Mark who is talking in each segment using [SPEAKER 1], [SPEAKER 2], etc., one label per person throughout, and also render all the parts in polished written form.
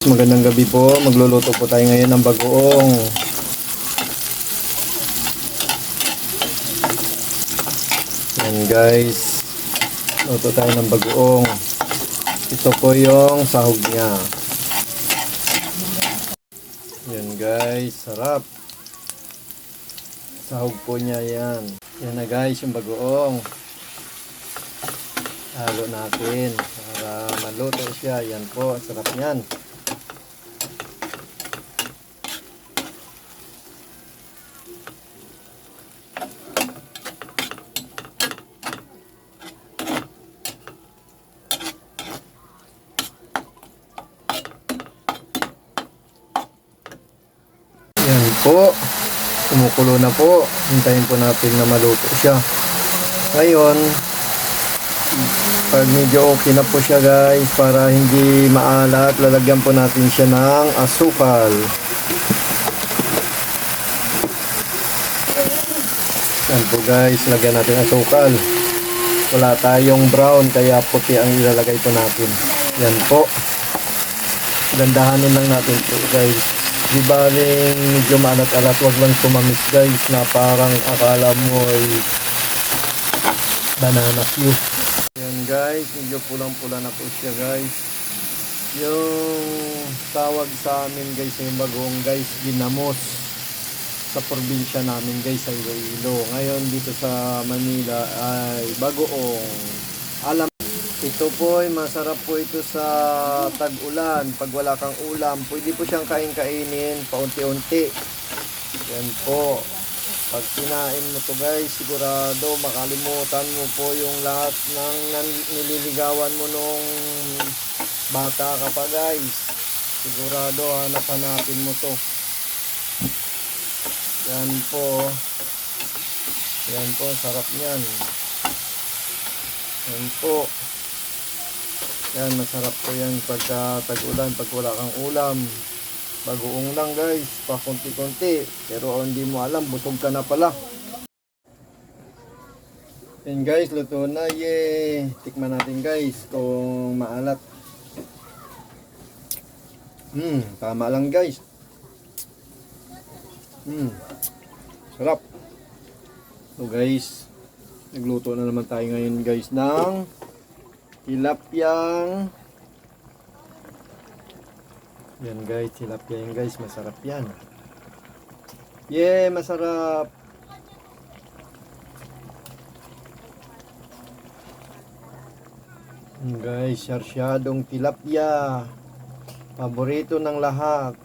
[SPEAKER 1] Magandang gabi po. Magluluto po tayo ngayon ng bagoong. Yan guys. Luto tayo ng bagoong. Ito po yung sahog niya. Yan guys. Sarap. Sahog po niya yan. Yan na guys yung bagoong. Halo natin para maluto siya. Yan po. Sarap niyan. Yan po. Kumukulo na po. Hintayin po natin na maluto siya. Ngayon, pag medyo okay na po siya guys, para hindi maalat, lalagyan po natin siya ng asukal. Yan po guys, lagyan natin asukal. Wala tayong brown, kaya puti ang ilalagay po natin. Yan po. Gandahanin lang natin po guys. Di baling medyo maalat-alat, wag lang sumamis guys na parang akala mo ay banana cue. Yan guys, medyo pulang-pula na po siya guys. Yung tawag sa amin guys yung bagoong guys, ginamos. Sa probinsya namin guys sa Iloilo. Ngayon dito sa Manila ay bagoong. Alam, ito po ay masarap po ito sa tag-ulan. Pag wala kang ulam, pwede po siyang kain-kainin paunti-unti. Yan po. Pag kinain mo to guys, sigurado makalimutan mo po yung lahat ng nililigawan mo nung bata ka pa guys. Sigurado hanap-hanapin mo to. Yan po. Yan po, sarap niyan. Yan po. Yan, masarap po yan pagka tag-ulan, pag wala kang ulam. Bagoong lang guys, pa konti-konti. Pero hindi mo alam, busog ka na pala. Yan guys, luto na. Yay! Tikman natin guys kung maalat. Tama lang guys. Sarap. So guys, nagluto na naman tayo ngayon guys ng tilapyang. Yan guys, tilapia yan guys, masarap yan. Yeah, masarap. Guys, sarsyadong tilapia. Paborito ng lahat.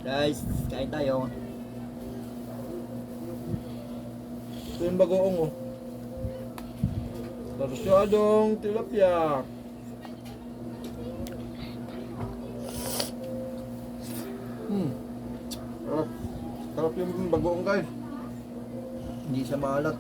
[SPEAKER 2] Guys, kain tayo.
[SPEAKER 1] Ito yung bagoong oh. Sarsyadong tilapia. Sarap yung bagoong guys. Hindi siya maalat.